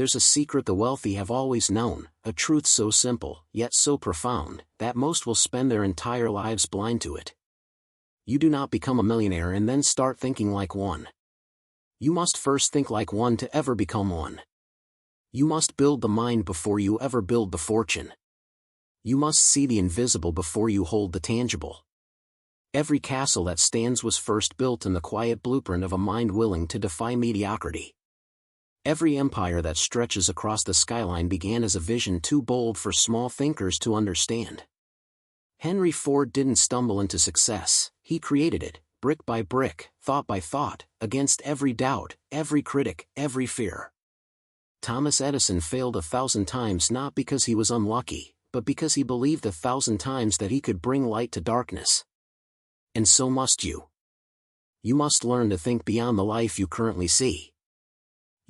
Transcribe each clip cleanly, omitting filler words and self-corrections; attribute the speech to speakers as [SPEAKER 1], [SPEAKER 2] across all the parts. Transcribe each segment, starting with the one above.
[SPEAKER 1] There's a secret the wealthy have always known, a truth so simple, yet so profound, that most will spend their entire lives blind to it. You do not become a millionaire and then start thinking like one. You must first think like one to ever become one. You must build the mind before you ever build the fortune. You must see the invisible before you hold the tangible. Every castle that stands was first built in the quiet blueprint of a mind willing to defy mediocrity. Every empire that stretches across the skyline began as a vision too bold for small thinkers to understand. Henry Ford didn't stumble into success, he created it, brick by brick, thought by thought, against every doubt, every critic, every fear. Thomas Edison failed 1,000 times not because he was unlucky, but because he believed 1,000 times that he could bring light to darkness. And so must you. You must learn to think beyond the life you currently see.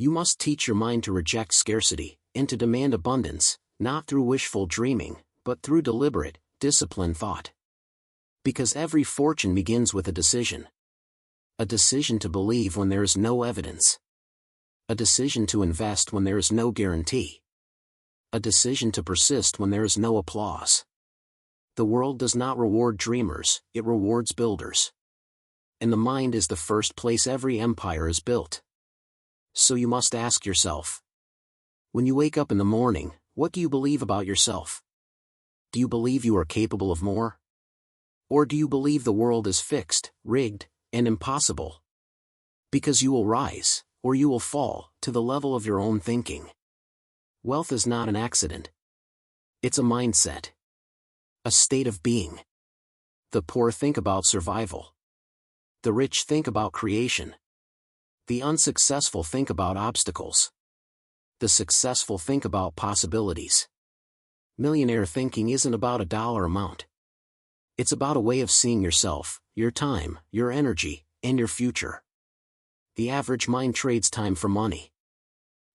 [SPEAKER 1] You must teach your mind to reject scarcity, and to demand abundance, not through wishful dreaming, but through deliberate, disciplined thought. Because every fortune begins with a decision. A decision to believe when there is no evidence. A decision to invest when there is no guarantee. A decision to persist when there is no applause. The world does not reward dreamers, it rewards builders. And the mind is the first place every empire is built. So you must ask yourself. When you wake up in the morning, what do you believe about yourself? Do you believe you are capable of more? Or do you believe the world is fixed, rigged, and impossible? Because you will rise, or you will fall, to the level of your own thinking. Wealth is not an accident. It's a mindset. A state of being. The poor think about survival. The rich think about creation. The unsuccessful think about obstacles. The successful think about possibilities. Millionaire thinking isn't about a dollar amount. It's about a way of seeing yourself, your time, your energy, and your future. The average mind trades time for money.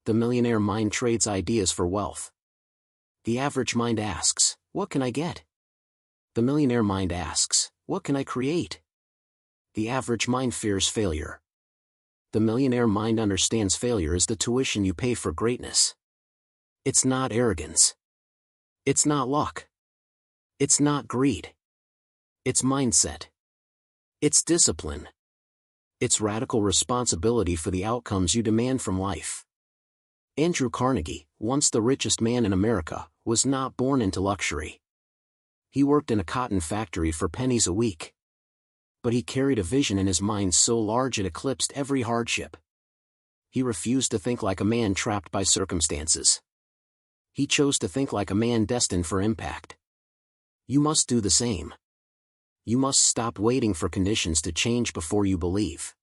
[SPEAKER 1] The millionaire mind trades ideas for wealth. The average mind asks, what can I get? The millionaire mind asks, what can I create? The average mind fears failure. The millionaire mind understands failure is the tuition you pay for greatness. It's not arrogance. It's not luck. It's not greed. It's mindset. It's discipline. It's radical responsibility for the outcomes you demand from life. Andrew Carnegie, once the richest man in America, was not born into luxury. He worked in a cotton factory for pennies a week. But he carried a vision in his mind so large it eclipsed every hardship. He refused to think like a man trapped by circumstances. He chose to think like a man destined for impact. You must do the same. You must stop waiting for conditions to change before you believe.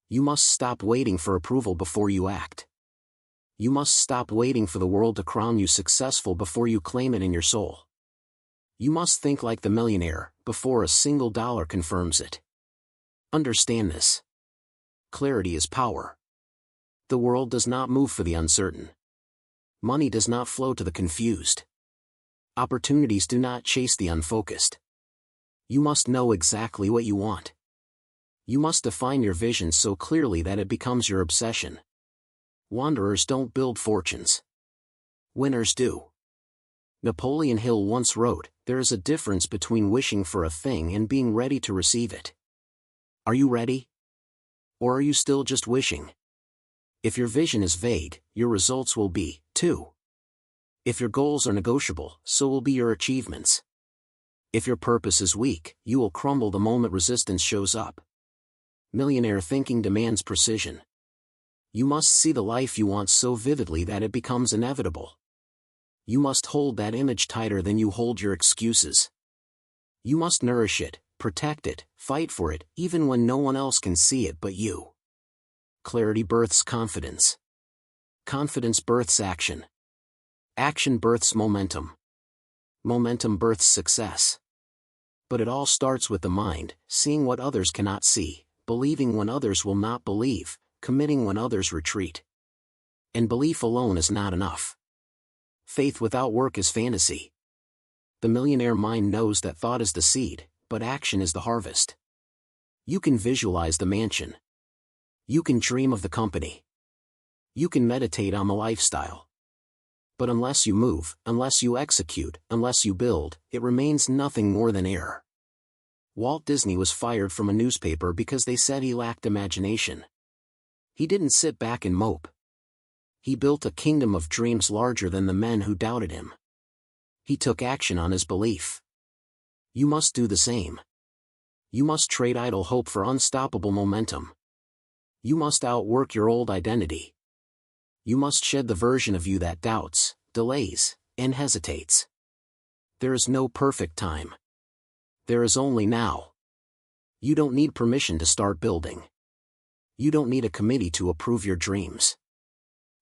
[SPEAKER 1] You must stop waiting for approval before you act. You must stop waiting for the world to crown you successful before you claim it in your soul. You must think like the millionaire, before a single dollar confirms it. Understand this. Clarity is power. The world does not move for the uncertain. Money does not flow to the confused. Opportunities do not chase the unfocused. You must know exactly what you want. You must define your vision so clearly that it becomes your obsession. Wanderers don't build fortunes. Winners do. Napoleon Hill once wrote, there is a difference between wishing for a thing and being ready to receive it. Are you ready? Or are you still just wishing? If your vision is vague, your results will be, too. If your goals are negotiable, so will be your achievements. If your purpose is weak, you will crumble the moment resistance shows up. Millionaire thinking demands precision. You must see the life you want so vividly that it becomes inevitable. You must hold that image tighter than you hold your excuses. You must nourish it, protect it, fight for it, even when no one else can see it but you. Clarity births confidence. Confidence births action. Action births momentum. Momentum births success. But it all starts with the mind, seeing what others cannot see, believing when others will not believe, committing when others retreat. And belief alone is not enough. Faith without work is fantasy. The millionaire mind knows that thought is the seed, but action is the harvest. You can visualize the mansion. You can dream of the company. You can meditate on the lifestyle. But unless you move, unless you execute, unless you build, it remains nothing more than air. Walt Disney was fired from a newspaper because they said he lacked imagination. He didn't sit back and mope. He built a kingdom of dreams larger than the men who doubted him. He took action on his belief. You must do the same. You must trade idle hope for unstoppable momentum. You must outwork your old identity. You must shed the version of you that doubts, delays, and hesitates. There is no perfect time. There is only now. You don't need permission to start building. You don't need a committee to approve your dreams.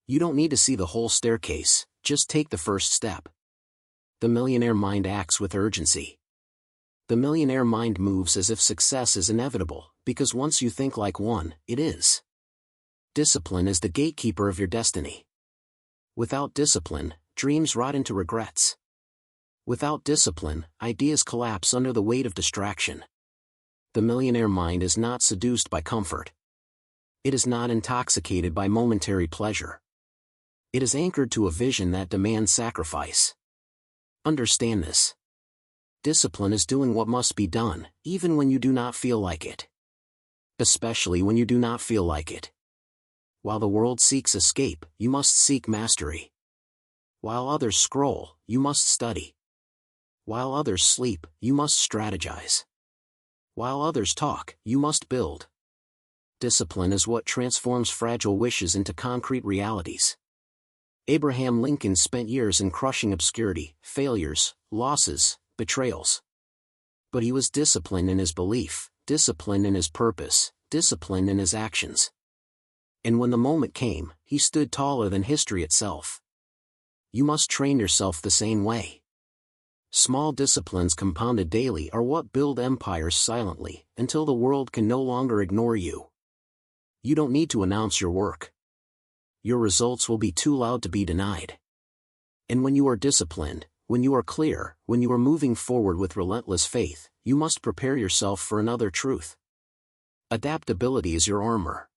[SPEAKER 1] You don't need to see the whole staircase, just take the first step. The millionaire mind acts with urgency. The millionaire mind moves as if success is inevitable, because once you think like one, it is. Discipline is the gatekeeper of your destiny. Without discipline, dreams rot into regrets. Without discipline, ideas collapse under the weight of distraction. The millionaire mind is not seduced by comfort. It is not intoxicated by momentary pleasure. It is anchored to a vision that demands sacrifice. Understand this. Discipline is doing what must be done, even when you do not feel like it. Especially when you do not feel like it. While the world seeks escape, you must seek mastery. While others scroll, you must study. While others sleep, you must strategize. While others talk, you must build. Discipline is what transforms fragile wishes into concrete realities. Abraham Lincoln spent years in crushing obscurity, failures, losses, betrayals. But he was disciplined in his belief, disciplined in his purpose, disciplined in his actions. And when the moment came, he stood taller than history itself. You must train yourself the same way. Small disciplines compounded daily are what build empires silently, until the world can no longer ignore you. You don't need to announce your work. Your results will be too loud to be denied. And when you are disciplined, when you are clear, when you are moving forward with relentless faith, you must prepare yourself for another truth. Adaptability is your armor.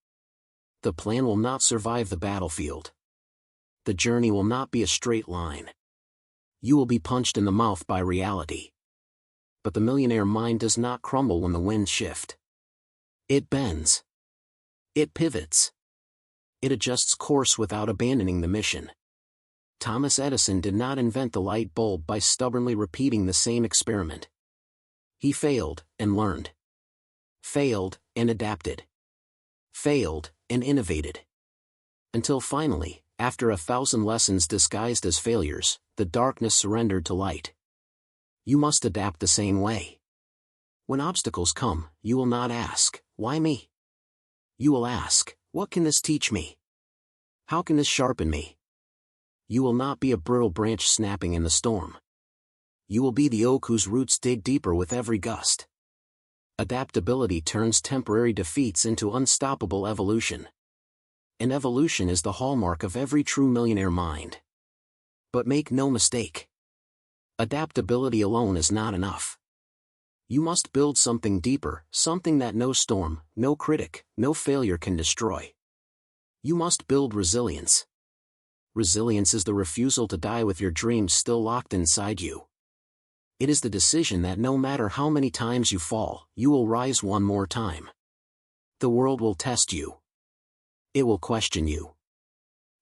[SPEAKER 1] The plan will not survive the battlefield. The journey will not be a straight line. You will be punched in the mouth by reality. But the millionaire mind does not crumble when the winds shift. It bends. It pivots. It adjusts course without abandoning the mission. Thomas Edison did not invent the light bulb by stubbornly repeating the same experiment. He failed and learned. Failed and adapted. Failed and innovated. Until finally, after 1,000 lessons disguised as failures, the darkness surrendered to light. You must adapt the same way. When obstacles come, you will not ask, "Why me?" You will ask, "What can this teach me? How can this sharpen me?" You will not be a brittle branch snapping in the storm. You will be the oak whose roots dig deeper with every gust. Adaptability turns temporary defeats into unstoppable evolution. And evolution is the hallmark of every true millionaire mind. But make no mistake. Adaptability alone is not enough. You must build something deeper, something that no storm, no critic, no failure can destroy. You must build resilience. Resilience is the refusal to die with your dreams still locked inside you. It is the decision that no matter how many times you fall, you will rise one more time. The world will test you. It will question you.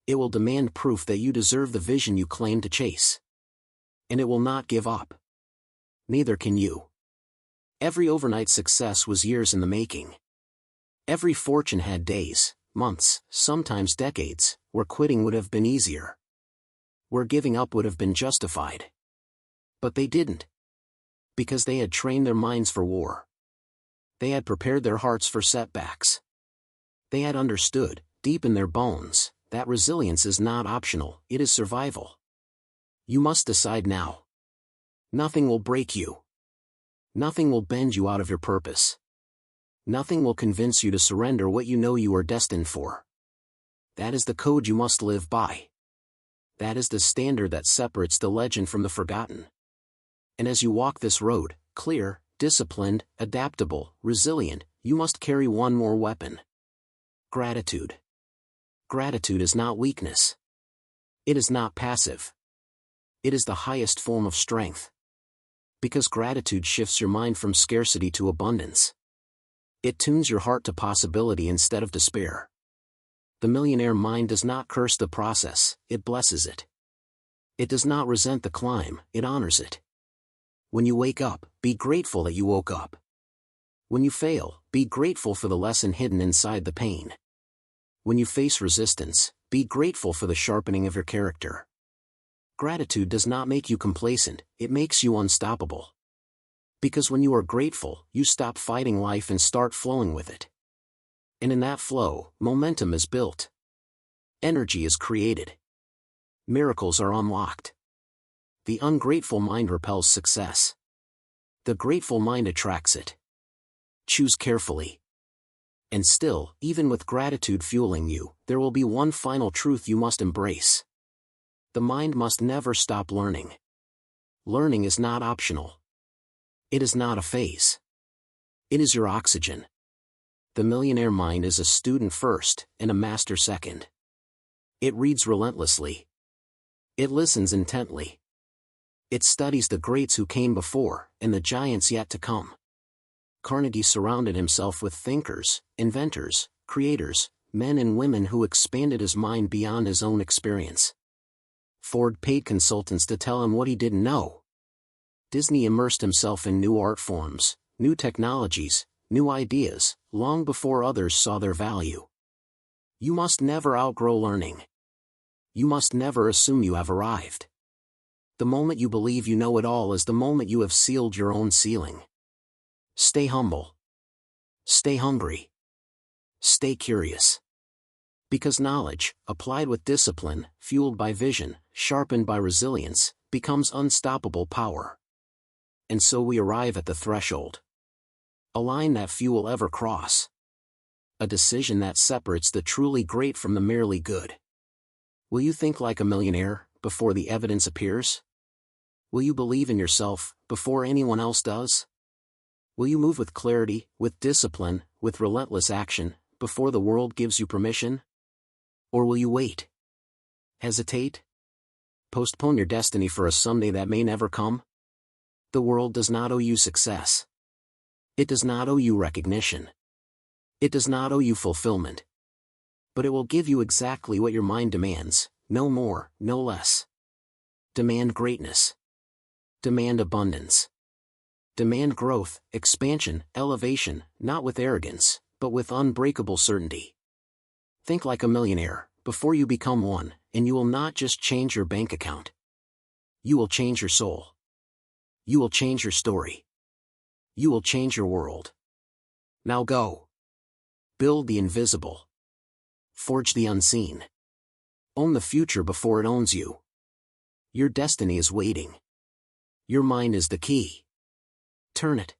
[SPEAKER 1] It will demand proof that you deserve the vision you claim to chase. And it will not give up. Neither can you. Every overnight success was years in the making. Every fortune had days, months, sometimes decades, where quitting would have been easier. Where giving up would have been justified. But they didn't. Because they had trained their minds for war. They had prepared their hearts for setbacks. They had understood, deep in their bones, that resilience is not optional, it is survival. You must decide now. Nothing will break you. Nothing will bend you out of your purpose. Nothing will convince you to surrender what you know you are destined for. That is the code you must live by. That is the standard that separates the legend from the forgotten. And as you walk this road, clear, disciplined, adaptable, resilient, you must carry one more weapon. Gratitude. Gratitude is not weakness. It is not passive. It is the highest form of strength. Because gratitude shifts your mind from scarcity to abundance. It tunes your heart to possibility instead of despair. The millionaire mind does not curse the process, it blesses it. It does not resent the climb, it honors it. When you wake up, be grateful that you woke up. When you fail, be grateful for the lesson hidden inside the pain. When you face resistance, be grateful for the sharpening of your character. Gratitude does not make you complacent, it makes you unstoppable. Because when you are grateful, you stop fighting life and start flowing with it. And in that flow, momentum is built. Energy is created. Miracles are unlocked. The ungrateful mind repels success. The grateful mind attracts it. Choose carefully. And still, even with gratitude fueling you, there will be one final truth you must embrace. The mind must never stop learning. Learning is not optional. It is not a phase. It is your oxygen. The millionaire mind is a student first, and a master second. It reads relentlessly. It listens intently. It studies the greats who came before, and the giants yet to come. Carnegie surrounded himself with thinkers, inventors, creators, men and women who expanded his mind beyond his own experience. Ford paid consultants to tell him what he didn't know. Disney immersed himself in new art forms, new technologies, new ideas, long before others saw their value. You must never outgrow learning. You must never assume you have arrived. The moment you believe you know it all is the moment you have sealed your own ceiling. Stay humble. Stay hungry. Stay curious. Because knowledge, applied with discipline, fueled by vision, sharpened by resilience, becomes unstoppable power. And so we arrive at the threshold. A line that few will ever cross. A decision that separates the truly great from the merely good. Will you think like a millionaire, before the evidence appears? Will you believe in yourself, before anyone else does? Will you move with clarity, with discipline, with relentless action, before the world gives you permission? Or will you wait? Hesitate? Postpone your destiny for a someday that may never come? The world does not owe you success. It does not owe you recognition. It does not owe you fulfillment. But it will give you exactly what your mind demands, no more, no less. Demand greatness. Demand abundance. Demand growth, expansion, elevation, not with arrogance, but with unbreakable certainty. Think like a millionaire, before you become one, and you will not just change your bank account. You will change your soul. You will change your story. You will change your world. Now go. Build the invisible. Forge the unseen. Own the future before it owns you. Your destiny is waiting. Your mind is the key. Turn it.